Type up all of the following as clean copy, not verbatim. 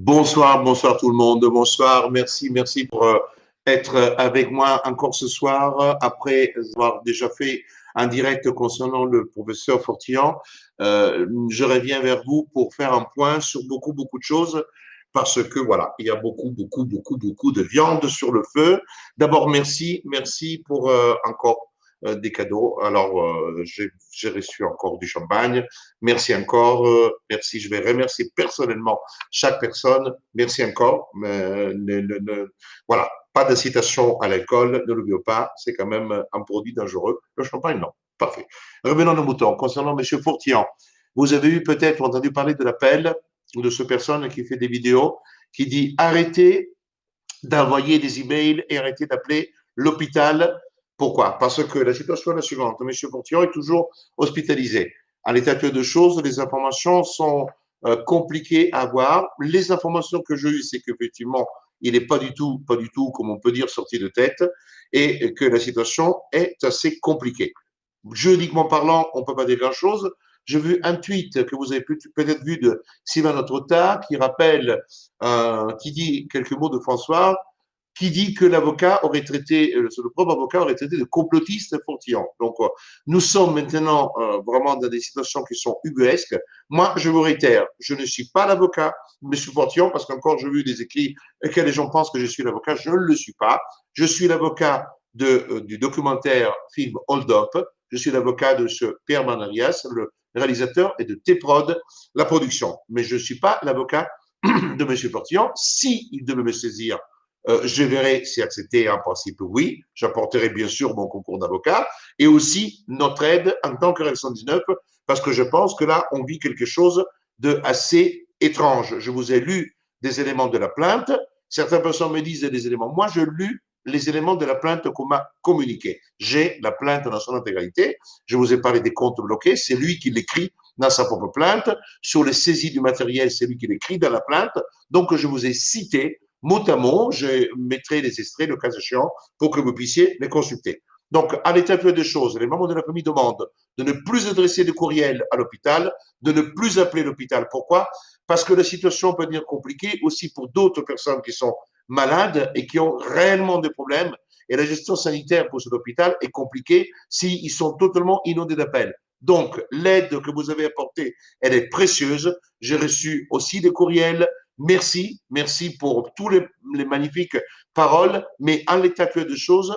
Bonsoir, bonsoir tout le monde. Bonsoir, merci pour être avec moi encore ce soir. Après avoir déjà fait un direct concernant le professeur Fortillan, je reviens vers vous pour faire un point sur beaucoup de choses parce que voilà, il y a beaucoup de viande sur le feu. D'abord, merci pour encore des cadeaux. Alors, j'ai reçu encore du champagne. Merci encore. Merci. Je vais remercier personnellement chaque personne. Merci encore. Mais voilà, pas d'incitation à l'alcool, ne l'oubliez pas. C'est quand même un produit dangereux. Le champagne, non. Parfait. Revenons à nos moutons. Concernant M. Fourtian, vous avez eu peut-être entendu parler de l'appel de cette personne qui fait des vidéos, qui dit arrêtez d'envoyer des emails et arrêtez d'appeler l'hôpital. Pourquoi? Parce que la situation est la suivante. M. Fourtian est toujours hospitalisé. À l'état actuel de choses, les informations sont compliquées à avoir. Les informations que j'ai eues, c'est qu'effectivement, il n'est pas du tout, comme on peut dire, sorti de tête et que la situation est assez compliquée. Juridiquement parlant, on ne peut pas dire grand-chose. J'ai vu un tweet que vous avez peut-être vu de Sylvain Notre qui rappelle, qui dit quelques mots de François, qui dit que l'avocat aurait traité, le propre avocat aurait traité de complotiste Fourtillon. Donc, nous sommes maintenant vraiment dans des situations qui sont ubuesques. Moi, je vous réitère, je ne suis pas l'avocat de M. Fourtillon parce qu'encore, j'ai vu des écrits que les gens pensent que je suis l'avocat. Je ne le suis pas. Je suis l'avocat du documentaire film Hold Up. Je suis l'avocat de ce Pierre Manarias, le réalisateur, et de T-Prod, la production. Mais je ne suis pas l'avocat de M. Fourtillon. S'il devait me saisir, je verrai si accepté. En principe, oui. J'apporterai bien sûr mon concours d'avocat et aussi notre aide en tant que REL 119 parce que je pense que là, on vit quelque chose de assez étrange. Je vous ai lu des éléments de la plainte. Certaines personnes me disent des éléments. Moi, je lu les éléments de la plainte qu'on m'a communiqué. J'ai la plainte dans son intégralité. Je vous ai parlé des comptes bloqués. C'est lui qui l'écrit dans sa propre plainte. Sur les saisies du matériel, c'est lui qui l'écrit dans la plainte. Donc, je vous ai cité mot à mot, je mettrai les extraits, le cas échéant, pour que vous puissiez les consulter. Donc, à l'état actuel des choses, les membres de la famille demandent de ne plus adresser de courriel à l'hôpital, de ne plus appeler l'hôpital. Pourquoi? Parce que la situation peut devenir compliquée aussi pour d'autres personnes qui sont malades et qui ont réellement des problèmes. Et la gestion sanitaire pour cet hôpital est compliquée s'ils sont totalement inondés d'appels. Donc, l'aide que vous avez apportée, elle est précieuse. J'ai reçu aussi des courriels. Merci pour tous les magnifiques paroles, mais en l'état actuel de choses,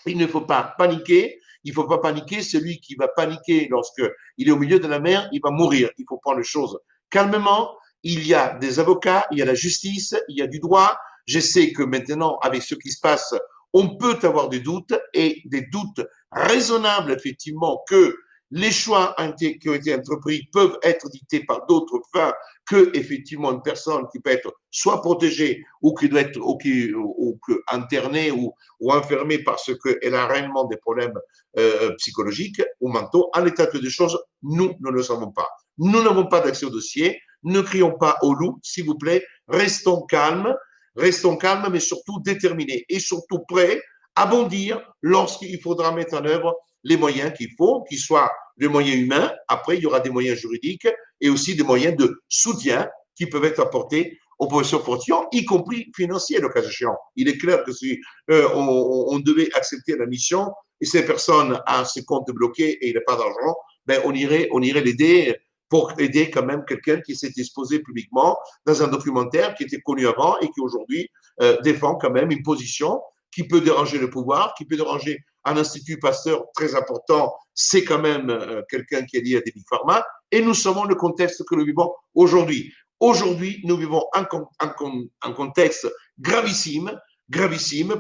il ne faut pas paniquer. Il ne faut pas paniquer. Celui qui va paniquer lorsqu'il est au milieu de la mer, il va mourir. Il faut prendre les choses calmement. Il y a des avocats, il y a la justice, il y a du droit. Je sais que maintenant, avec ce qui se passe, on peut avoir des doutes et des doutes raisonnables, effectivement, que les choix qui ont été entrepris peuvent être dictés par d'autres fins que, effectivement, une personne qui peut être soit protégée ou qui doit être ou internée ou enfermée parce qu'elle a réellement des problèmes psychologiques ou mentaux. En l'état des choses, nous ne le savons pas. Nous n'avons pas d'accès au dossier. Ne crions pas au loup, s'il vous plaît. Restons calmes, mais surtout déterminés et surtout prêts à bondir lorsqu'il faudra mettre en œuvre les moyens qu'il faut, qu'ils soient des moyens humains. Après, il y aura des moyens juridiques et aussi des moyens de soutien qui peuvent être apportés aux professeurs Fourtillon, y compris financiers, le cas échéant. Il est clair que si on devait accepter la mission et ces personnes ont ses comptes bloqués et il n'a pas d'argent, ben on irait l'aider pour aider quand même quelqu'un qui s'est exposé publiquement dans un documentaire qui était connu avant et qui aujourd'hui défend quand même une position qui peut déranger le pouvoir, qui peut déranger un institut Pasteur très important, c'est quand même quelqu'un qui est lié à des big pharma, et nous savons le contexte que nous vivons aujourd'hui. Aujourd'hui, nous vivons un contexte gravissime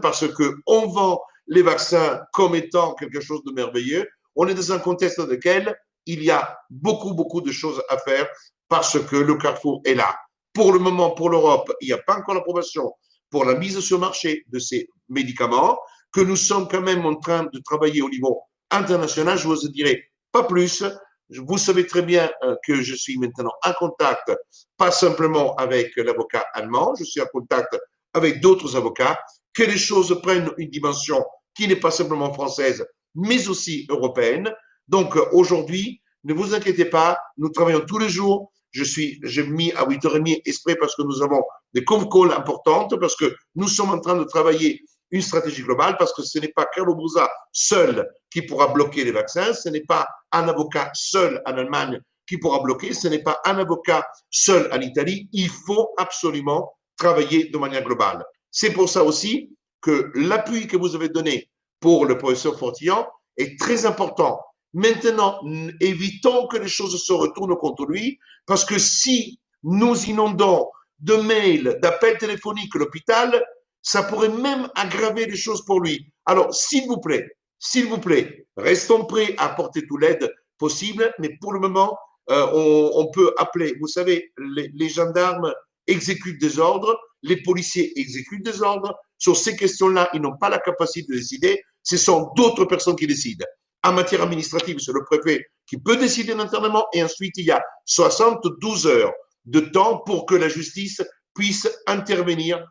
parce qu'on vend les vaccins comme étant quelque chose de merveilleux. On est dans un contexte dans lequel il y a beaucoup de choses à faire parce que le carrefour est là. Pour le moment, pour l'Europe, il n'y a pas encore l'approbation pour la mise sur le marché de ces médicaments, que nous sommes quand même en train de travailler au niveau international. Je vous dirai pas plus. Vous savez très bien que je suis maintenant en contact, pas simplement avec l'avocat allemand, je suis en contact avec d'autres avocats, que les choses prennent une dimension qui n'est pas simplement française, mais aussi européenne. Donc aujourd'hui, ne vous inquiétez pas, nous travaillons tous les jours. j'ai mis à 8h30 exprès parce que nous avons des conf calls importantes, parce que nous sommes en train de travailler une stratégie globale, parce que ce n'est pas Carlo Brusa seul qui pourra bloquer les vaccins, ce n'est pas un avocat seul en Allemagne qui pourra bloquer, ce n'est pas un avocat seul en Italie. Il faut absolument travailler de manière globale. C'est pour ça aussi que l'appui que vous avez donné pour le professeur Fortillan est très important. Maintenant, évitons que les choses se retournent contre lui, parce que si nous inondons de mails, d'appels téléphoniques l'hôpital, ça pourrait même aggraver les choses pour lui. Alors, s'il vous plaît, restons prêts à apporter toute l'aide possible, mais pour le moment, on peut appeler, vous savez, les gendarmes exécutent des ordres, les policiers exécutent des ordres. Sur ces questions-là, ils n'ont pas la capacité de décider. Ce sont d'autres personnes qui décident. En matière administrative, c'est le préfet qui peut décider internement, et ensuite, il y a 72 heures de temps pour que la justice puisse intervenir.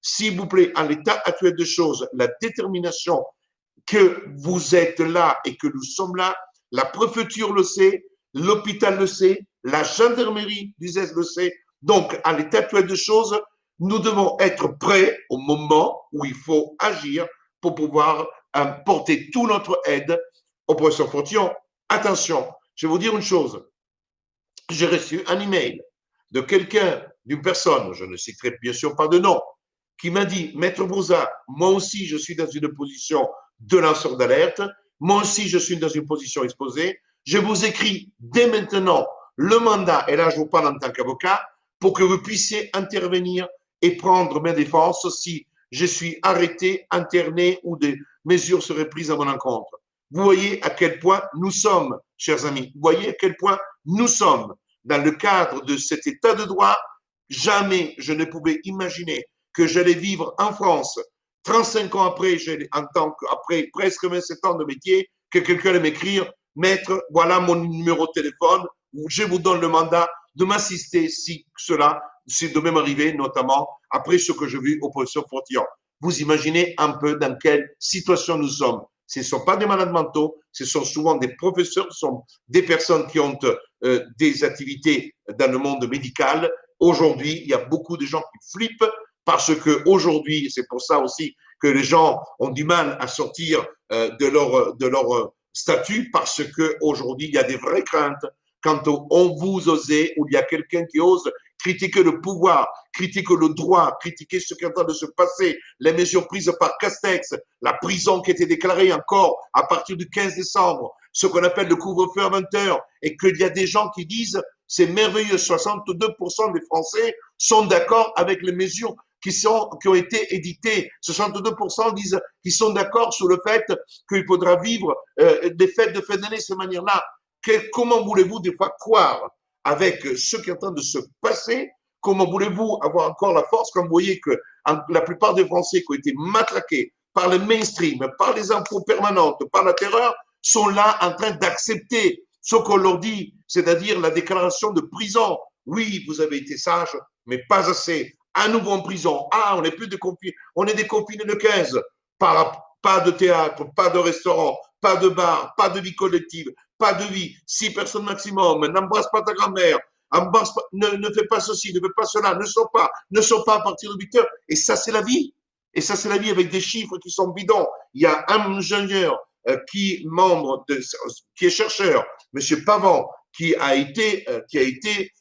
S'il vous plaît, en l'état actuel des choses, la détermination que vous êtes là et que nous sommes là, la préfecture le sait, l'hôpital le sait, la gendarmerie d'Uzès le sait. Donc, à l'état actuel des choses, nous devons être prêts au moment où il faut agir pour pouvoir porter toute notre aide au professeur Fortillan. Attention, je vais vous dire une chose. J'ai reçu un email de quelqu'un, d'une personne, je ne citerai bien sûr pas de nom, qui m'a dit, Maître Brusa, moi aussi je suis dans une position de lanceur d'alerte, moi aussi je suis dans une position exposée, je vous écris dès maintenant le mandat, et là je vous parle en tant qu'avocat, pour que vous puissiez intervenir et prendre mes défenses si je suis arrêté, interné ou des mesures seraient prises à mon encontre. Vous voyez à quel point nous sommes, chers amis, vous voyez à quel point nous sommes dans le cadre de cet état de droit. Jamais je ne pouvais imaginer que j'allais vivre en France 35 ans après, après presque 27 ans de métier, que quelqu'un allait m'écrire, Maître, voilà mon numéro de téléphone, je vous donne le mandat de m'assister si cela, c'est de même arrivé, notamment après ce que j'ai vu au professeur Fortillan. Vous imaginez un peu dans quelle situation nous sommes. Ce ne sont pas des malades mentaux, ce sont souvent des professeurs, ce sont des personnes qui ont des activités dans le monde médical. Aujourd'hui, il y a beaucoup de gens qui flippent parce qu'aujourd'hui, c'est pour ça aussi que les gens ont du mal à sortir de leur statut, parce qu'aujourd'hui, il y a des vraies craintes quand on vous osez, ou il y a quelqu'un qui ose critiquer le pouvoir, critiquer le droit, critiquer ce qui est en train de se passer, les mesures prises par Castex, la prison qui a été déclarée encore à partir du 15 décembre, ce qu'on appelle le couvre-feu à 20 heures, et qu'il y a des gens qui disent c'est merveilleux, 62% des Français sont d'accord avec les mesures qui ont été éditées. 62% disent qu'ils sont d'accord sur le fait qu'il faudra vivre des fêtes de fin d'année de cette manière-là. Comment voulez-vous des fois croire avec ce qui est en train de se passer? Comment voulez-vous avoir encore la force quand vous voyez que la plupart des Français qui ont été matraqués par le mainstream, par les infos permanentes, par la terreur, sont là en train d'accepter ce qu'on leur dit, c'est-à-dire la déclaration de prison. Oui, vous avez été sage, mais pas assez. À nouveau en prison. Ah, on n'est plus déconfinés. On est déconfinés le 15. Pas de théâtre, pas de restaurant, pas de bar, pas de vie collective, pas de vie. 6 personnes maximum. N'embrasse pas ta grand-mère. Ne fais pas ceci, ne fais pas cela. Ne sors pas à partir de 8 heures. Et ça, c'est la vie. Et ça, c'est la vie avec des chiffres qui sont bidons. Il y a un ingénieur qui est chercheur, M. Pavon, qui a été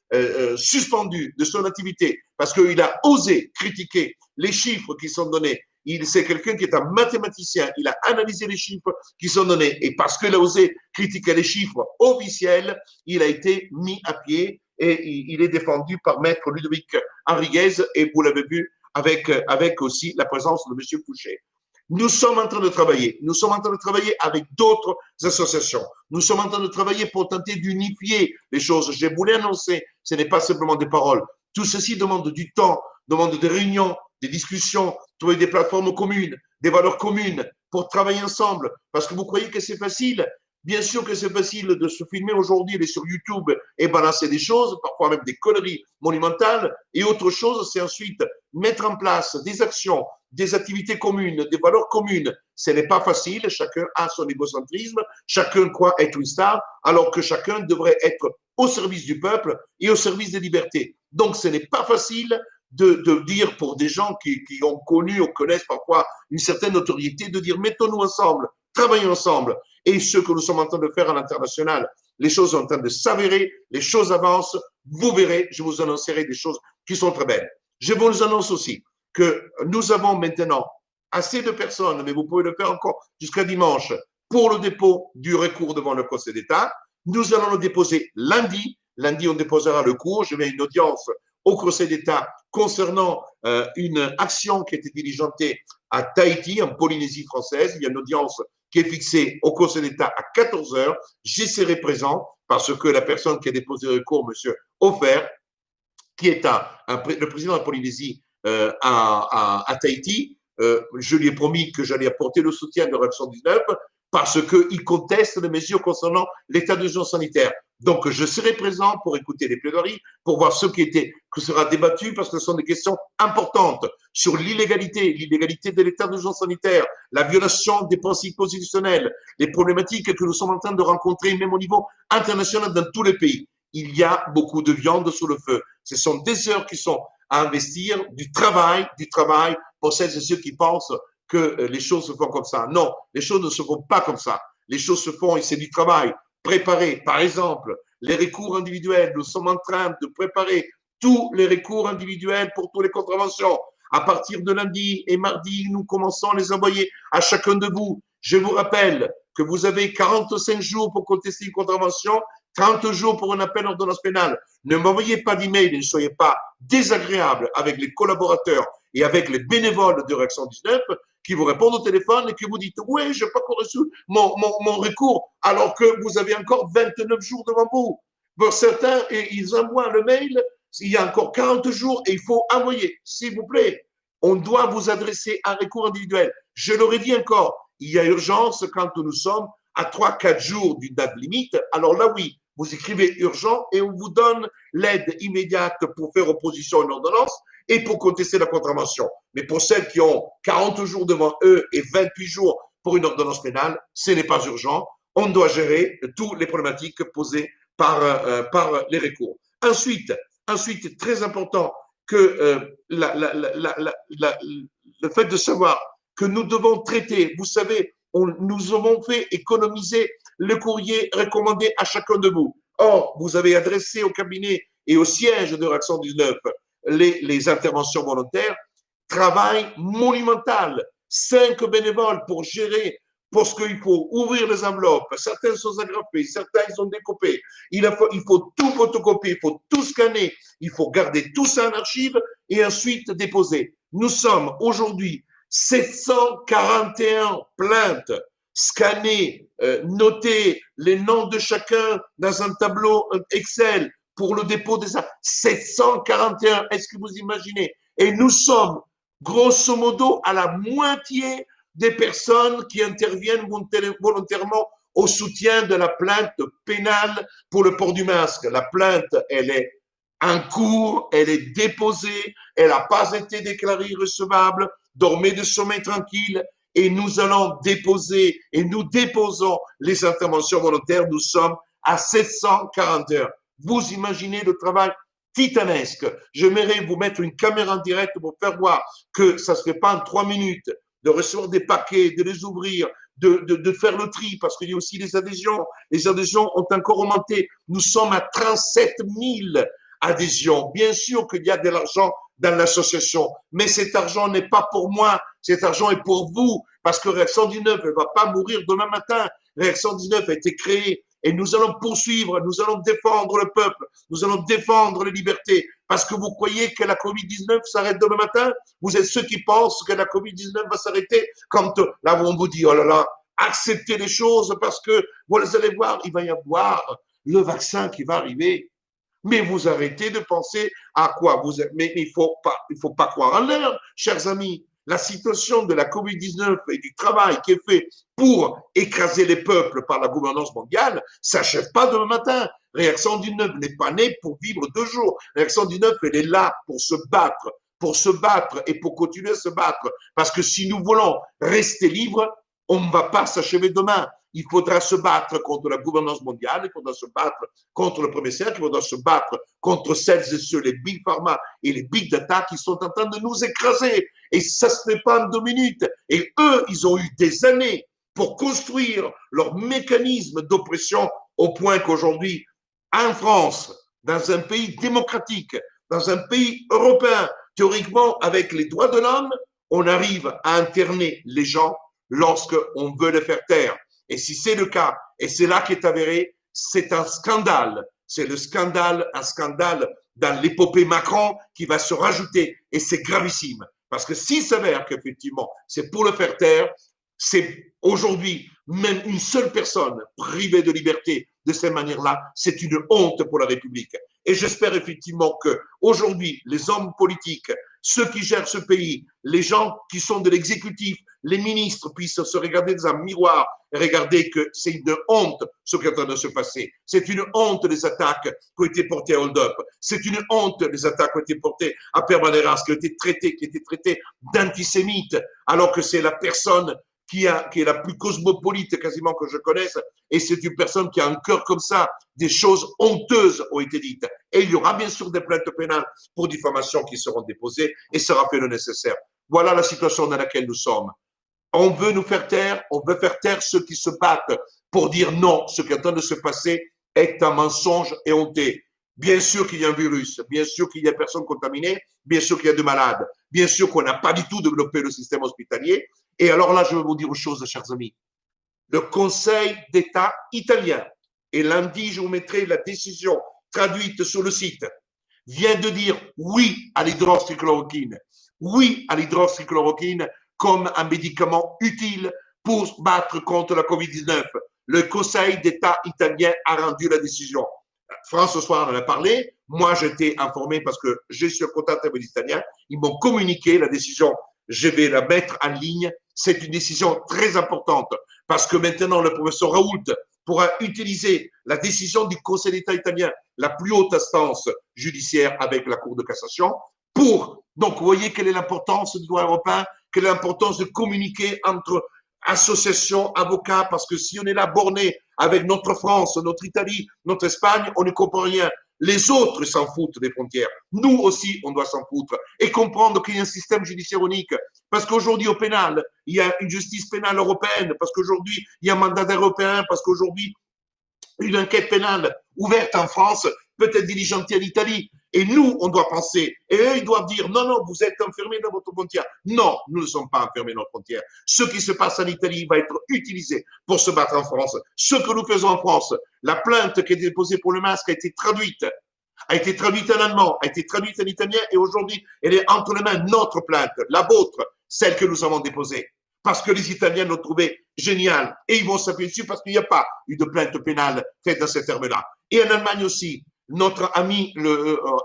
suspendu de son activité parce qu'il a osé critiquer les chiffres qui sont donnés. C'est quelqu'un qui est un mathématicien, il a analysé les chiffres qui sont donnés, et parce qu'il a osé critiquer les chiffres officiels, il a été mis à pied, et il est défendu par Maître Ludovic Henriguez, et vous l'avez vu avec aussi la présence de M. Fouché. Nous sommes en train de travailler. Nous sommes en train de travailler avec d'autres associations. Nous sommes en train de travailler pour tenter d'unifier les choses. Je voulais annoncer, ce n'est pas simplement des paroles. Tout ceci demande du temps, demande des réunions, des discussions, trouver des plateformes communes, des valeurs communes pour travailler ensemble. Parce que vous croyez que c'est facile? Bien sûr que c'est facile de se filmer aujourd'hui, aller sur YouTube et balancer des choses, parfois même des conneries monumentales. Et autre chose, c'est ensuite mettre en place des actions, des activités communes, des valeurs communes. Ce n'est pas facile, chacun a son égocentrisme, chacun croit être une star, alors que chacun devrait être au service du peuple et au service des libertés. Donc, ce n'est pas facile de dire pour des gens qui ont connu ou connaissent parfois une certaine notoriété, de dire mettons-nous ensemble, travaillons ensemble. Et ce que nous sommes en train de faire à l'international, les choses sont en train de s'avérer, les choses avancent, vous verrez, je vous annoncerai des choses qui sont très belles. Je vous annonce aussi que nous avons maintenant assez de personnes, mais vous pouvez le faire encore jusqu'à dimanche, pour le dépôt du recours devant le Conseil d'État. Nous allons le déposer lundi. Lundi, on déposera le cours. Je vais à une audience au Conseil d'État concernant une action qui a été diligentée à Tahiti, en Polynésie française. Il y a une audience qui est fixée au Conseil d'État à 14 heures. J'y serai présent parce que la personne qui a déposé le recours, M. Ofer, qui est le président de la Polynésie à Tahiti, je lui ai promis que j'allais apporter le soutien de Réaction 19 parce qu'il conteste les mesures concernant l'état d'urgence sanitaire. Donc, je serai présent pour écouter les plaidoiries, pour voir ce qui sera débattu, parce que ce sont des questions importantes sur l'illégalité de l'état d'urgence sanitaire, la violation des principes constitutionnels, les problématiques que nous sommes en train de rencontrer, même au niveau international dans tous les pays. Il y a beaucoup de viande sur le feu. Ce sont des heures qui sont à investir, du travail pour celles et ceux qui pensent que les choses se font comme ça. Non, les choses ne se font pas comme ça. Les choses se font et c'est du travail. Préparer, par exemple, les recours individuels. Nous sommes en train de préparer tous les recours individuels pour toutes les contraventions. À partir de lundi et mardi, nous commençons à les envoyer à chacun de vous. Je vous rappelle que vous avez 45 jours pour contester une contravention, 30 jours pour un appel d'ordonnance pénale. Ne m'envoyez pas d'email et ne soyez pas désagréable avec les collaborateurs et avec les bénévoles de Réaction 19 qui vous répondent au téléphone et qui vous disent « Oui, je n'ai pas reçu mon recours » alors que vous avez encore 29 jours devant vous. Pour certains, ils envoient le mail, il y a encore 40 jours et il faut envoyer. S'il vous plaît, on doit vous adresser un recours individuel. Je l'aurais dit encore, il y a urgence quand nous sommes à 3-4 jours d'une date limite. Alors là, oui, vous écrivez urgent et on vous donne l'aide immédiate pour faire opposition à une ordonnance et pour contester la contravention. Mais pour celles qui ont 40 jours devant eux et 28 jours pour une ordonnance pénale, ce n'est pas urgent. On doit gérer toutes les problématiques posées par les recours. Ensuite, très important que le fait de savoir que nous devons traiter, vous savez, nous avons fait économiser le courrier recommandé à chacun de vous. Or, vous avez adressé au cabinet et au siège de Réaction 19 les interventions volontaires, travail monumental, 5 bénévoles pour gérer, parce qu'il faut ouvrir les enveloppes, certains sont agrafés, certains ils sont découpés, il faut tout photocopier, il faut tout scanner, il faut garder tout ça en archive et ensuite déposer. Nous sommes aujourd'hui 741 plaintes scannées, noter les noms de chacun dans un tableau Excel pour le dépôt des 741. Est-ce que vous imaginez? Et nous sommes grosso modo à la moitié des personnes qui interviennent volontairement au soutien de la plainte pénale pour le port du masque. La plainte, elle est en cours, elle est déposée, elle n'a pas été déclarée irrecevable. Dormez de sommeil tranquille et nous allons déposer et nous déposons les interventions volontaires. Nous sommes à 740 heures. Vous imaginez le travail titanesque. J'aimerais vous mettre une caméra en direct pour faire voir que ça ne se fait pas en 3 minutes de recevoir des paquets, de les ouvrir, de faire le tri, parce qu'il y a aussi les adhésions. Les adhésions ont encore augmenté. Nous sommes à 37 000 adhésions. Bien sûr qu'il y a de l'argent dans l'association, mais cet argent n'est pas pour moi, cet argent est pour vous, parce que Réaction 19 ne va pas mourir demain matin. Réaction 19 a été créée et nous allons poursuivre, nous allons défendre le peuple, nous allons défendre les libertés, parce que vous croyez que la Covid-19 s'arrête demain matin? Vous êtes ceux qui pensent que la Covid-19 va s'arrêter quand là où on vous dit, oh là là, acceptez les choses parce que vous allez voir, il va y avoir le vaccin qui va arriver. Mais vous arrêtez de penser à quoi mais il faut pas croire en l'air, chers amis. La situation de la Covid-19 et du travail qui est fait pour écraser les peuples par la gouvernance mondiale s'achève pas demain matin. Réaction 19 n'est pas née pour vivre 2 jours. Réaction 19, elle est là pour se battre et pour continuer à se battre. Parce que si nous voulons rester libres, on ne va pas s'achever demain. Il faudra se battre contre la gouvernance mondiale, il faudra se battre contre le premier cercle, il faudra se battre contre celles et ceux, les big pharma et les big data qui sont en train de nous écraser. Et ça se fait pas en 2 minutes. Et eux, ils ont eu des années pour construire leur mécanisme d'oppression au point qu'aujourd'hui, en France, dans un pays démocratique, dans un pays européen, théoriquement, avec les droits de l'homme, on arrive à interner les gens lorsqu'on veut les faire taire. Et si c'est le cas, et c'est là qu'est avéré, c'est un scandale. C'est le scandale, un scandale dans l'épopée Macron qui va se rajouter. Et c'est gravissime. Parce que s'il s'avère qu'effectivement, c'est pour le faire taire, c'est aujourd'hui, même une seule personne privée de liberté de cette manière-là, c'est une honte pour la République. Et j'espère effectivement que aujourd'hui, les hommes politiques, ceux qui gèrent ce pays, les gens qui sont de l'exécutif, les ministres puissent se regarder dans un miroir et regarder que c'est une honte ce qui est en train de se passer. C'est une honte les attaques qui ont été portées à Hold Up. C'est une honte les attaques qui ont été portées à Permaneras, qui ont été traitées d'antisémites, alors que c'est la personne qui est la plus cosmopolite quasiment que je connaisse, et c'est une personne qui a un cœur comme ça. Des choses honteuses ont été dites. Et il y aura bien sûr des plaintes pénales pour diffamation qui seront déposées et sera fait le nécessaire. Voilà la situation dans laquelle nous sommes. On veut nous faire taire, on veut faire taire ceux qui se battent pour dire non, ce qui est en train de se passer est un mensonge et honté. Bien sûr qu'il y a un virus, bien sûr qu'il y a des personnes contaminées, bien sûr qu'il y a des malades, bien sûr qu'on n'a pas du tout développé le système hospitalier. Et alors là, je vais vous dire une chose, chers amis. Le Conseil d'État italien, et lundi, je vous mettrai la décision traduite sur le site, vient de dire oui à l'hydroxychloroquine. Oui à l'hydroxychloroquine comme un médicament utile pour battre contre la COVID-19. Le Conseil d'État italien a rendu la décision. France ce soir en a parlé. Moi, j'étais informé parce que j'ai suis en contact avec les Italiens. Ils m'ont communiqué la décision. Je vais la mettre en ligne. C'est une décision très importante parce que maintenant, le professeur Raoult pourra utiliser la décision du Conseil d'État italien, la plus haute instance judiciaire avec la Cour de cassation, pour… Donc, vous voyez quelle est l'importance du droit européen, quelle est l'importance de communiquer entre associations, avocats, parce que si on est là borné avec notre France, notre Italie, notre Espagne, on ne comprend rien. Les autres s'en foutent des frontières. Nous aussi, on doit s'en foutre et comprendre qu'il y a un système judiciaire unique. Parce qu'aujourd'hui, au pénal, il y a une justice pénale européenne. Parce qu'aujourd'hui, il y a un mandat européen. Parce qu'aujourd'hui, une enquête pénale ouverte en France peut être diligentée en Italie. Et nous, on doit penser. Et eux, ils doivent dire, non, non, vous êtes enfermés dans votre frontière. Non, nous ne sommes pas enfermés dans notre frontière. Ce qui se passe en Italie va être utilisé pour se battre en France. Ce que nous faisons en France, la plainte qui a été déposée pour le masque a été traduite en allemand, a été traduite en italien et aujourd'hui, elle est entre les mains notre plainte, la vôtre, celle que nous avons déposée. Parce que les Italiens l'ont trouvée géniale et ils vont s'appuyer dessus parce qu'il n'y a pas eu de plainte pénale faite dans ces termes-là. Et en Allemagne aussi, notre ami,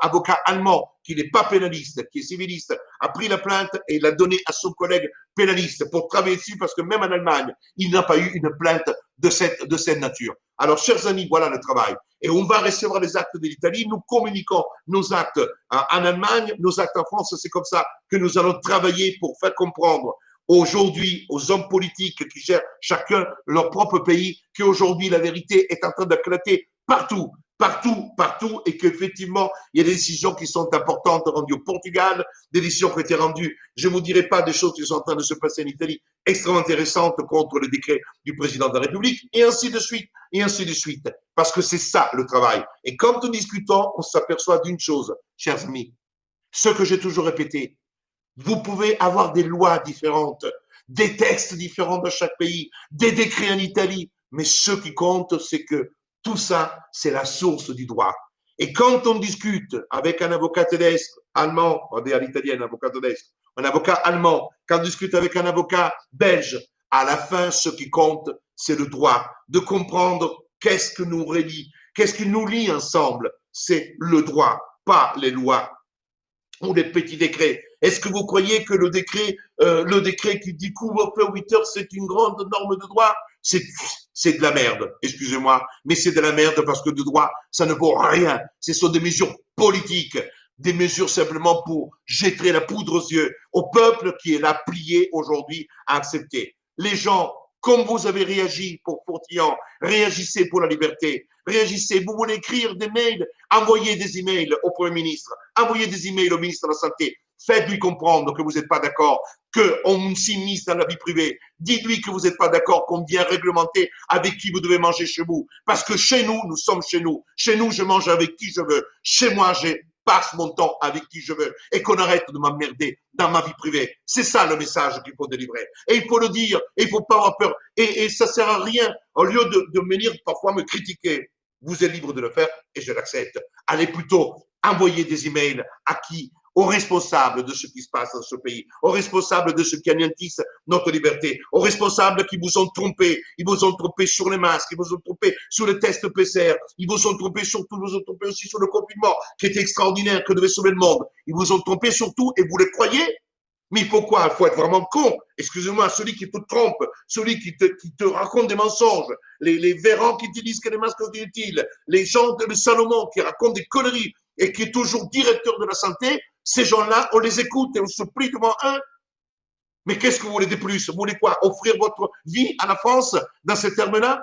avocat allemand, qui n'est pas pénaliste, qui est civiliste, a pris la plainte et l'a donnée à son collègue pénaliste pour travailler dessus parce que même en Allemagne, il n'a pas eu une plainte de cette nature. Alors, chers amis, voilà le travail. Et on va recevoir les actes de l'Italie. Nous communiquons nos actes en Allemagne, nos actes en France. C'est comme ça que nous allons travailler pour faire comprendre aujourd'hui aux hommes politiques qui gèrent chacun leur propre pays qu'aujourd'hui la vérité est en train d'éclater partout, et qu'effectivement, il y a des décisions qui sont importantes rendues au Portugal, des décisions qui ont été rendues, je ne vous dirai pas des choses qui sont en train de se passer en Italie, extrêmement intéressantes contre le décret du président de la République, et ainsi de suite, parce que c'est ça le travail. Et quand nous discutons, on s'aperçoit d'une chose, chers amis, ce que j'ai toujours répété, vous pouvez avoir des lois différentes, des textes différents dans chaque pays, des décrets en Italie, mais ce qui compte, c'est que tout ça, c'est la source du droit. Et quand on discute avec un avocat tedesque, allemand, on dit à l'italienne, avocat tedesque, un avocat allemand, quand on discute avec un avocat belge, à la fin, ce qui compte, c'est le droit. De comprendre qu'est-ce que nous relie, qu'est-ce qui nous lie ensemble, c'est le droit, pas les lois ou les petits décrets. Est-ce que vous croyez que le décret qui dit couvre-feu 8 heures, c'est une grande norme de droit? C'est de la merde, excusez-moi, mais c'est de la merde parce que de droit, ça ne vaut rien. Ce sont des mesures politiques, des mesures simplement pour jeter la poudre aux yeux au peuple qui est là plié aujourd'hui à accepter. Les gens comme vous avez réagi pour Fortian, réagissez pour la liberté, réagissez. Vous voulez écrire des mails, envoyez des emails au Premier ministre, envoyez des emails au ministre de la Santé, faites-lui comprendre que vous n'êtes pas d'accord, qu'on s'immisce dans la vie privée. Dites-lui que vous n'êtes pas d'accord, qu'on vient réglementer avec qui vous devez manger chez vous. Parce que chez nous, nous sommes chez nous. Chez nous, je mange avec qui je veux. Chez moi, je passe mon temps avec qui je veux. Et qu'on arrête de m'emmerder dans ma vie privée. C'est ça le message qu'il faut délivrer. Et il faut le dire. Et il faut pas avoir peur. Et ça sert à rien. Au lieu de venir parfois me critiquer, vous êtes libre de le faire et je l'accepte. Allez plutôt envoyer des emails à qui? Aux responsables de ce qui se passe dans ce pays, aux responsables de ceux qui anéantissent notre liberté, aux responsables qui vous ont trompé. Ils vous ont trompé sur les masques, ils vous ont trompé sur les tests PCR, ils vous ont trompé sur tout, ils vous ont trompé aussi sur le confinement, qui était extraordinaire, que devait sauver le monde. Ils vous ont trompé sur tout et vous les croyez? Mais il faut quoi? Il faut être vraiment con. Excusez-moi, celui qui te trompe, celui qui te raconte des mensonges, les Véran qui te disent que les masques sont inutiles, les gens de Salomon qui racontent des conneries et qui est toujours directeur de la santé, ces gens-là, on les écoute et on se plie devant eux. Mais qu'est-ce que vous voulez de plus? Vous voulez quoi? Offrir votre vie à la France dans ces termes-là?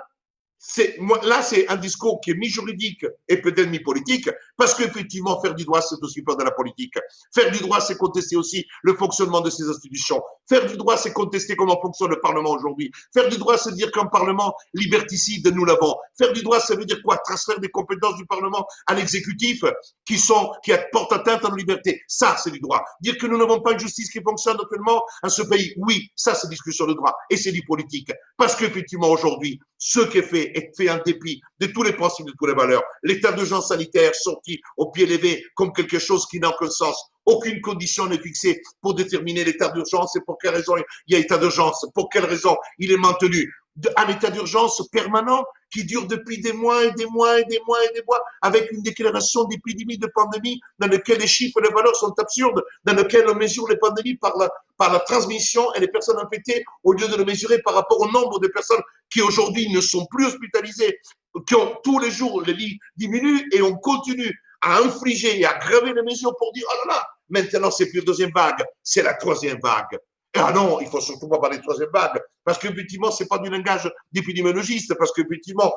Là, c'est un discours qui est mi-juridique et peut-être mi-politique, parce qu'effectivement, faire du droit, c'est aussi faire de la politique. Faire du droit, c'est contester aussi le fonctionnement de ces institutions. Faire du droit, c'est contester comment fonctionne le Parlement aujourd'hui. Faire du droit, c'est dire qu'un Parlement liberticide, nous l'avons. Faire du droit, ça veut dire quoi? Transfert des compétences du Parlement à l'exécutif qui apportent atteinte à nos libertés. Ça, c'est du droit. Dire que nous n'avons pas une justice qui fonctionne actuellement à ce pays, oui, ça, c'est discussion de droit. Et c'est du politique. Parce qu'effectivement, aujourd'hui, ce qui est fait en dépit de tous les principes, de toutes les valeurs. L'état d'urgence sanitaire sorti au pied levé comme quelque chose qui n'a aucun sens. Aucune condition n'est fixée pour déterminer l'état d'urgence et pour quelle raison il y a état d'urgence, pour quelle raison il est maintenu. Un état d'urgence permanent qui dure depuis des mois et des mois et des mois et des mois, avec une déclaration d'épidémie, de pandémie, dans lequel les chiffres et les valeurs sont absurdes, dans lequel on mesure les pandémies par la transmission et les personnes infectées, au lieu de le mesurer par rapport au nombre de personnes qui aujourd'hui ne sont plus hospitalisées, qui ont tous les jours les lits diminuent et on continue à infliger et à aggraver les mesures pour dire, oh là là, maintenant c'est plus la deuxième vague, c'est la troisième vague. Ah non, il faut surtout pas parler de troisième vague, parce qu'effectivement, c'est pas du langage d'épidémiologiste, parce qu'effectivement,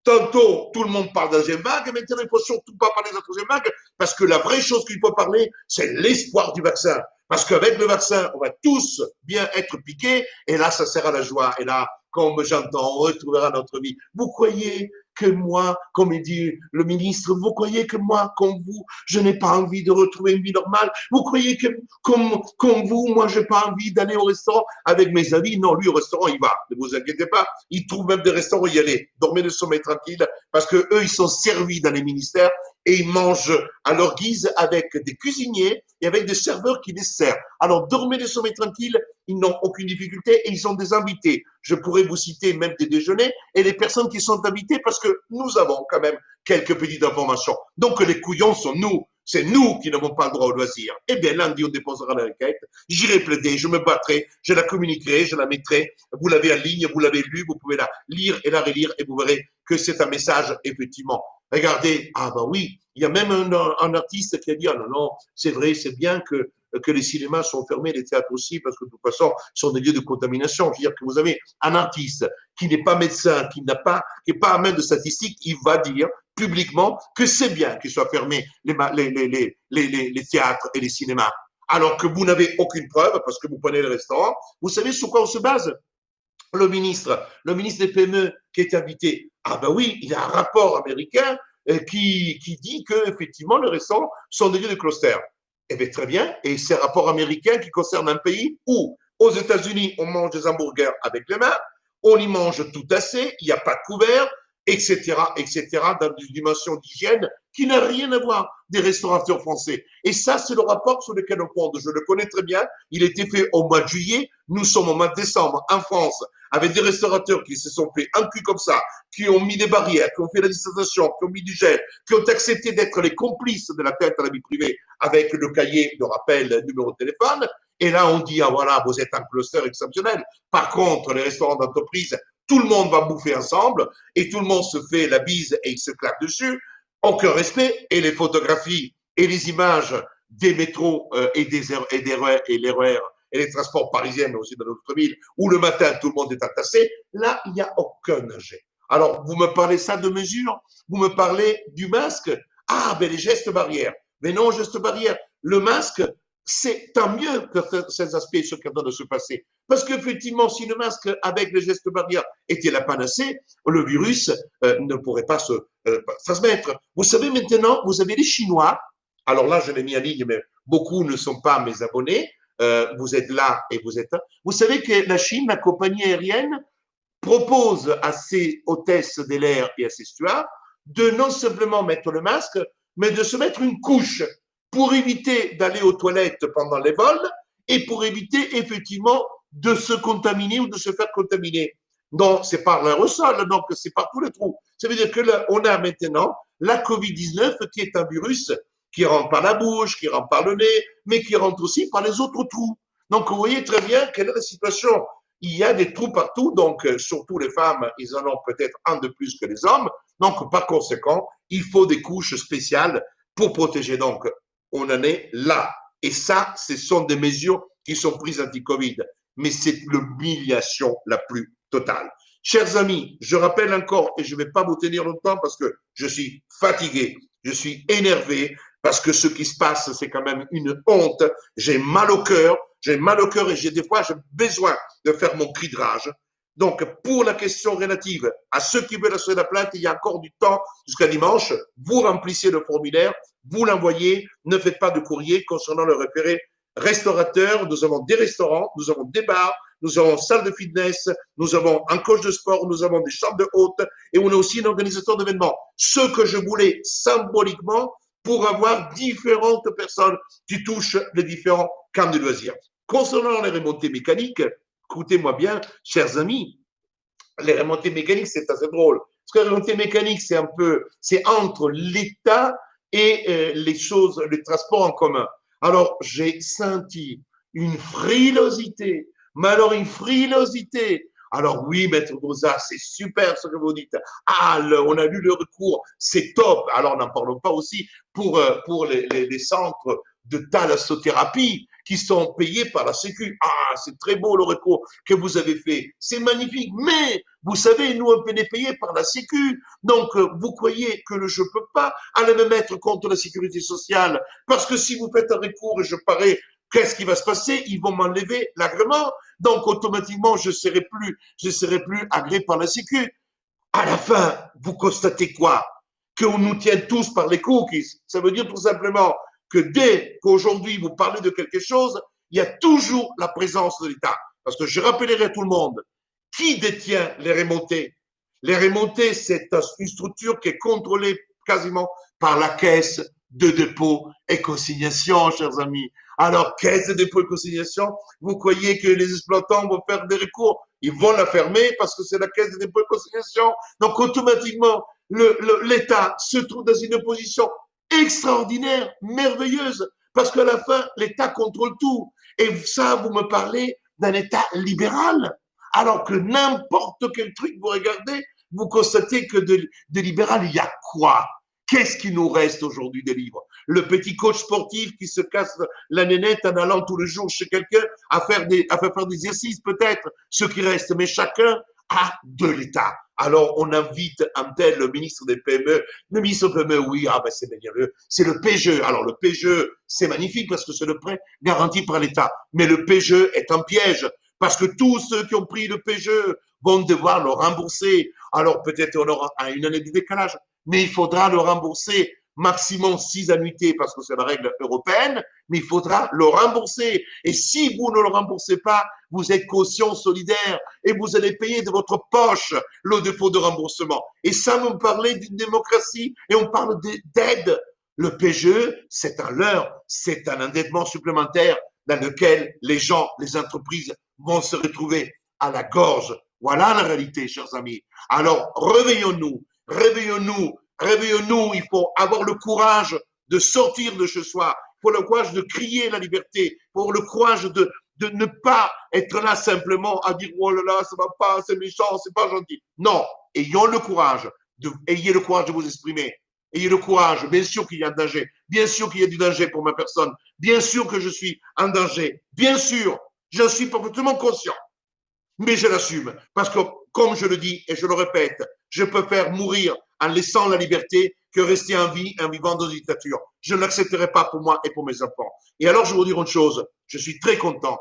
tantôt, tout le monde parle de la deuxième vague, et maintenant, il faut surtout pas parler de la troisième vague, parce que la vraie chose qu'il faut parler, c'est l'espoir du vaccin. Parce qu'avec le vaccin, on va tous bien être piqués, et là, ça sert à la joie, et là, comme j'entends, on retrouvera notre vie. Vous croyez que moi, comme il dit le ministre, vous croyez que moi, comme vous, je n'ai pas envie de retrouver une vie normale? Vous croyez que, comme vous, moi, j'ai pas envie d'aller au restaurant avec mes amis? Non, lui, au restaurant, il va. Ne vous inquiétez pas. Il trouve même des restaurants où y aller. Dormez le sommeil tranquille, parce que eux, ils sont servis dans les ministères et ils mangent à leur guise avec des cuisiniers et avec des serveurs qui les servent. Alors, dormez le sommeil tranquille, ils n'ont aucune difficulté et ils ont des invités. Je pourrais vous citer même des déjeuners et les personnes qui sont invitées parce que nous avons quand même quelques petites informations. Donc, les couillons sont nous. C'est nous qui n'avons pas le droit au loisir. Eh bien, lundi, on déposera la requête. J'irai plaider, je me battrai, je la communiquerai, je la mettrai. Vous l'avez en ligne, vous l'avez lu, vous pouvez la lire et la relire et vous verrez que c'est un message, effectivement. Regardez, ah ben oui, il y a même un artiste qui a dit, ah non, non, c'est vrai, c'est bien que les cinémas sont fermés, les théâtres aussi, parce que de toute façon, ce sont des lieux de contamination. Je veux dire que vous avez un artiste qui n'est pas médecin, qui n'est pas à main de statistiques, il va dire publiquement que c'est bien qu'ils soient fermés les théâtres et les cinémas. Alors que vous n'avez aucune preuve, parce que vous prenez le restaurant. Vous savez sur quoi on se base? Le ministre des PME qui est invité. Ah ben oui, il y a un rapport américain qui dit que effectivement les restaurants sont des lieux de cluster. Eh bien très bien, et c'est un rapport américain qui concerne un pays où aux États-Unis on mange des hamburgers avec les mains, on y mange tout assez, il n'y a pas de couvert, etc., dans une dimension d'hygiène qui n'a rien à voir des restaurateurs français. Et ça, c'est le rapport sur lequel on compte. Je le connais très bien. Il a été fait au mois de juillet. Nous sommes au mois de décembre en France avec des restaurateurs qui se sont fait un cul comme ça, qui ont mis des barrières, qui ont fait la distanciation, qui ont mis du gel, qui ont accepté d'être les complices de la tête à la vie privée avec le cahier de rappel, numéro de téléphone. Et là, on dit, ah voilà, vous êtes un cluster exceptionnel. Par contre, les restaurants d'entreprise, tout le monde va bouffer ensemble et tout le monde se fait la bise et il se claque dessus. Aucun respect. Et les photographies et les images des métros et des RER et les transports parisiens, mais aussi dans d'autres villes, où le matin, tout le monde est entassé, là, il n'y a aucun danger. Alors, vous me parlez ça de mesures, vous me parlez du masque. Ah, ben les gestes barrières. Mais non, gestes barrières. Le masque, c'est tant mieux que ces aspects sont capables de se passer. Parce qu'effectivement, si le masque avec les gestes barrières était la panacée, le virus ne pourrait pas se transmettre. Vous savez, maintenant, vous avez les Chinois. Alors là, je l'ai mis en ligne, mais beaucoup ne sont pas mes abonnés. Vous êtes là et vous êtes là. Vous savez que la Chine, la compagnie aérienne, propose à ses hôtesses de l'air et à ses stewards de non simplement mettre le masque, mais de se mettre une couche pour éviter d'aller aux toilettes pendant les vols et pour éviter effectivement de se contaminer ou de se faire contaminer. Donc, c'est par l'aérosol, donc c'est par tous les trous. Ça veut dire que là, on a maintenant la COVID-19 qui est un virus qui rentre par la bouche, qui rentre par le nez, mais qui rentre aussi par les autres trous. Donc, vous voyez très bien quelle est la situation. Il y a des trous partout, donc surtout les femmes, ils en ont peut-être un de plus que les hommes. Donc, par conséquent, il faut des couches spéciales pour protéger. Donc, on en est là. Et ça, ce sont des mesures qui sont prises anti-Covid. Mais c'est l'humiliation la plus totale. Chers amis, je rappelle encore, et je ne vais pas vous tenir longtemps parce que je suis fatigué, je suis énervé, parce que ce qui se passe, c'est quand même une honte. J'ai mal au cœur et j'ai des fois, j'ai besoin de faire mon cri de rage. Donc, pour la question relative à ceux qui veulent assurer la plainte, il y a encore du temps jusqu'à dimanche. Vous remplissez le formulaire, vous l'envoyez, ne faites pas de courrier concernant le référé restaurateur. Nous avons des restaurants, nous avons des bars, nous avons une salle de fitness, nous avons un coach de sport, nous avons des chambres de hôtes et on est aussi un organisateur d'événements. Ce que je voulais symboliquement pour avoir différentes personnes qui touchent les différents camps de loisirs. Concernant les remontées mécaniques, écoutez-moi bien, chers amis, les remontées mécaniques, c'est assez drôle. Parce que les remontées mécaniques, c'est entre l'État et les choses, les transports en commun. Alors, j'ai senti une frilosité, mais alors une frilosité. Alors oui, Maître Goza, c'est super ce que vous dites. Ah, on a lu le recours, c'est top. Alors, n'en parlons pas aussi pour les centres de thalassothérapie qui sont payés par la Sécu. Ah, c'est très beau le recours que vous avez fait. C'est magnifique. Mais, vous savez, nous, on est payés par la Sécu. Donc, vous croyez que je ne peux pas aller me mettre contre la sécurité sociale? Parce que si vous faites un recours et je parais, qu'est-ce qui va se passer? Ils vont m'enlever l'agrément. Donc, automatiquement, je ne serai plus agréé par la Sécu. À la fin, vous constatez quoi? Qu'on nous tient tous par les cookies. Ça veut dire tout simplement que dès qu'aujourd'hui vous parlez de quelque chose, il y a toujours la présence de l'État. Parce que je rappellerai à tout le monde, qui détient les remontées? Les remontées, c'est une structure qui est contrôlée quasiment par la caisse de dépôt et consignation, chers amis. Alors, caisse de dépôt et consignation, vous croyez que les exploitants vont faire des recours? Ils vont la fermer parce que c'est la caisse de dépôt et consignation. Donc, automatiquement, l'État se trouve dans une position extraordinaire, merveilleuse, parce qu'à la fin, l'État contrôle tout. Et ça, vous me parlez d'un État libéral, alors que n'importe quel truc, vous regardez, vous constatez que de libéral, il y a quoi? Qu'est-ce qui nous reste aujourd'hui des livres? Le petit coach sportif qui se casse la nénette en allant tous les jours chez quelqu'un à faire des exercices, peut-être, ce qui reste. Mais chacun a de l'État. Alors, on invite un tel, le ministre des PME. Le ministre des PME, oui, ah ben c'est merveilleux. C'est le PGE. Alors, le PGE, c'est magnifique parce que c'est le prêt garanti par l'État. Mais le PGE est un piège parce que tous ceux qui ont pris le PGE vont devoir le rembourser. Alors, peut-être on aura une année de décalage, mais il faudra le rembourser maximum 6 annuités parce que c'est la règle européenne, mais il faudra le rembourser. Et si vous ne le remboursez pas, vous êtes caution solidaire et vous allez payer de votre poche le défaut de remboursement. Et ça, on parlait d'une démocratie et on parle d'aide. Le PGE, c'est un leurre, c'est un endettement supplémentaire dans lequel les gens, les entreprises vont se retrouver à la gorge. Voilà la réalité, chers amis. Alors, réveillons-nous, réveillons-nous, réveillons-nous. Il faut avoir le courage de sortir de chez soi. Il faut le courage de crier la liberté. Il faut le courage de ne pas être là simplement à dire oh là là, ça va pas, c'est méchant, c'est pas gentil. Non, ayons le courage, ayez le courage de vous exprimer. Ayez le courage, bien sûr qu'il y a un danger, bien sûr qu'il y a du danger pour ma personne, bien sûr que je suis en danger, bien sûr, J'en suis parfaitement conscient. Mais je l'assume. Parce que, comme je le dis et je le répète, je préfère mourir en laissant la liberté que rester en vie, en vivant dans une dictature. Je ne l'accepterai pas pour moi et pour mes enfants. Et alors, je vais vous dire une chose. Je suis très content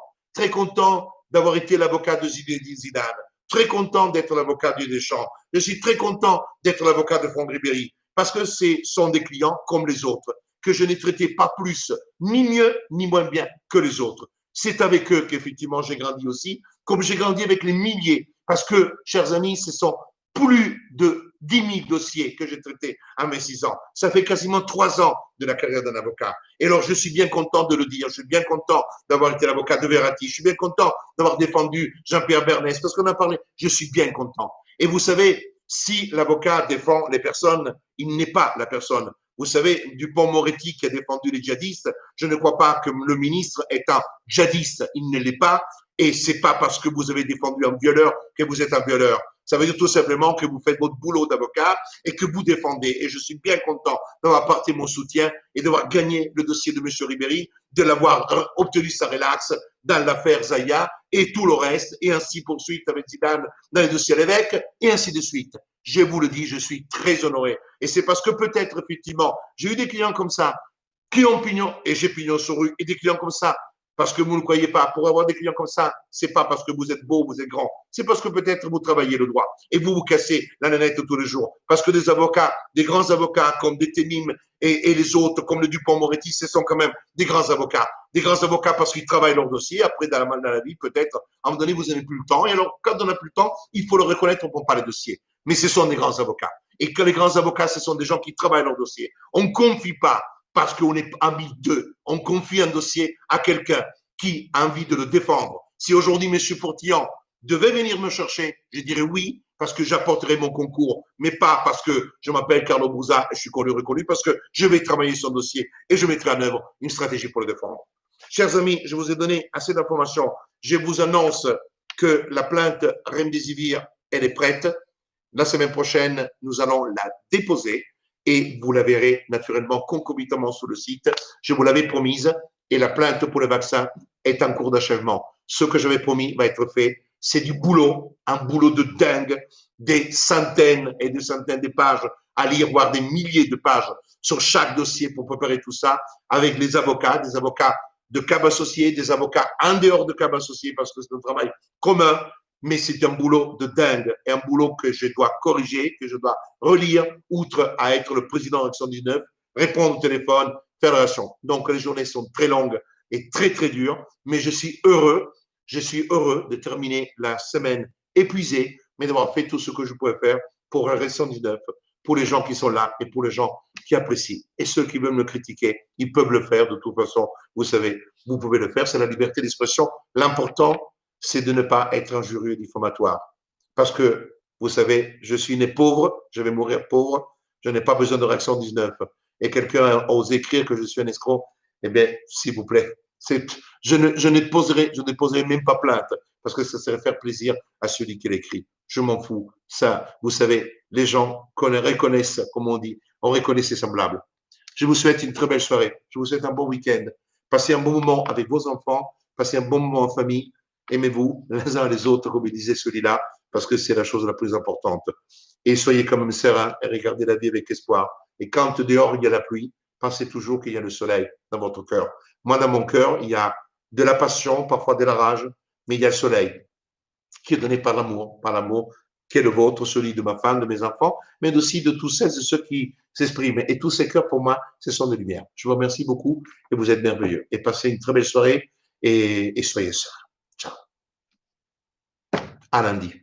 d'avoir été l'avocat de Zidane, très content d'être l'avocat de Deschamps. Je suis très content d'être l'avocat de Franck Ribéry. Parce que ce sont des clients comme les autres, que je n'ai traités pas plus, ni mieux, ni moins bien que les autres. C'est avec eux qu'effectivement j'ai grandi aussi, comme j'ai grandi avec les milliers. Parce que, chers amis, ce sont plus de 10 000 dossiers que j'ai traités en mes 6 ans. Ça fait quasiment 3 ans de la carrière d'un avocat. Et alors, je suis bien content de le dire. Je suis bien content d'avoir été l'avocat de Verratti. Je suis bien content d'avoir défendu Jean-Pierre Bernès, parce qu'on a parlé. Je suis bien content. Et vous savez, si l'avocat défend les personnes, il n'est pas la personne. Vous savez, Dupond-Moretti qui a défendu les djihadistes, je ne crois pas que le ministre est un djihadiste. Il ne l'est pas. Et c'est pas parce que vous avez défendu un violeur que vous êtes un violeur. Ça veut dire tout simplement que vous faites votre boulot d'avocat et que vous défendez. Et je suis bien content d'avoir apporté mon soutien et d'avoir gagné le dossier de M. Ribéry, de l'avoir obtenu sa relaxe dans l'affaire Zaya et tout le reste, et ainsi poursuite avec Zidane dans les dossiers à l'évêque, et ainsi de suite. Je vous le dis, je suis très honoré. Et c'est parce que peut-être, effectivement, j'ai eu des clients comme ça qui ont pignon, et j'ai pignon sur rue, et des clients comme ça. Parce que vous ne croyez pas, pour avoir des clients comme ça, c'est pas parce que vous êtes beau, vous êtes grand. C'est parce que peut-être vous travaillez le droit et vous vous cassez la nanette tous les jours. Parce que des avocats, des grands avocats comme des Temim et les autres, comme le Dupond-Moretti, ce sont quand même des grands avocats. Des grands avocats parce qu'ils travaillent leur dossier. Après, dans la vie, peut-être, à un moment donné, vous n'avez plus le temps. Et alors, quand on n'a plus le temps, il faut le reconnaître, on ne prend pas les dossiers. Mais ce sont des grands avocats. Et que les grands avocats, ce sont des gens qui travaillent leur dossier. On ne confie pas parce qu'on est ami d'eux. On confie un dossier à quelqu'un qui a envie de le défendre. Si aujourd'hui M. Fortillan devait venir me chercher, je dirais oui, parce que j'apporterai mon concours, mais pas parce que je m'appelle Carlo Brusa et je suis reconnu, parce que je vais travailler son dossier et je mettrai en œuvre une stratégie pour le défendre. Chers amis, je vous ai donné assez d'informations. Je vous annonce que la plainte Remdesivir, elle est prête. La semaine prochaine, nous allons la déposer et vous la verrez naturellement concomitamment sur le site. Je vous l'avais promise et la plainte pour le vaccin est en cours d'achèvement. Ce que j'avais promis va être fait. C'est du boulot, un boulot de dingue, des centaines et des centaines de pages à lire, voire des milliers de pages sur chaque dossier pour préparer tout ça avec les avocats, des avocats de CAB associés, des avocats en dehors de CAB associés parce que c'est un travail commun. Mais c'est un boulot de dingue et un boulot que je dois corriger, que je dois relire, outre à être le président d'Action 19, répondre au téléphone, fédération. Donc, les journées sont très longues et très, très dures, mais je suis heureux de terminer la semaine épuisé, mais d'avoir fait tout ce que je pouvais faire pour Action 19, pour les gens qui sont là et pour les gens qui apprécient. Et ceux qui veulent me critiquer, ils peuvent le faire de toute façon. Vous savez, vous pouvez le faire, c'est la liberté d'expression. L'important, c'est de ne pas être injurieux, diffamatoire. Parce que, vous savez, je suis né pauvre, je vais mourir pauvre, je n'ai pas besoin de réaction 19. Et quelqu'un a osé écrire que je suis un escroc, eh bien, s'il vous plaît, je ne poserai même pas plainte, parce que ça serait faire plaisir à celui qui l'écrit. Je m'en fous. Ça, vous savez, les gens reconnaissent, comme on dit, on reconnaît ses semblables. Je vous souhaite une très belle soirée. Je vous souhaite un bon week-end. Passez un bon moment avec vos enfants, passez un bon moment en famille. Aimez-vous les uns les autres, comme il disait celui-là, parce que c'est la chose la plus importante. Et soyez quand même sereins et regardez la vie avec espoir. Et quand dehors il y a la pluie, pensez toujours qu'il y a le soleil dans votre cœur. Moi, dans mon cœur, il y a de la passion, parfois de la rage, mais il y a le soleil qui est donné par l'amour qui est le vôtre, celui de ma femme, de mes enfants, mais aussi de tous celles et ceux qui s'expriment. Et tous ces cœurs, pour moi, ce sont des lumières. Je vous remercie beaucoup et vous êtes merveilleux. Et passez une très belle soirée et soyez sereins. Ciao. À lundi.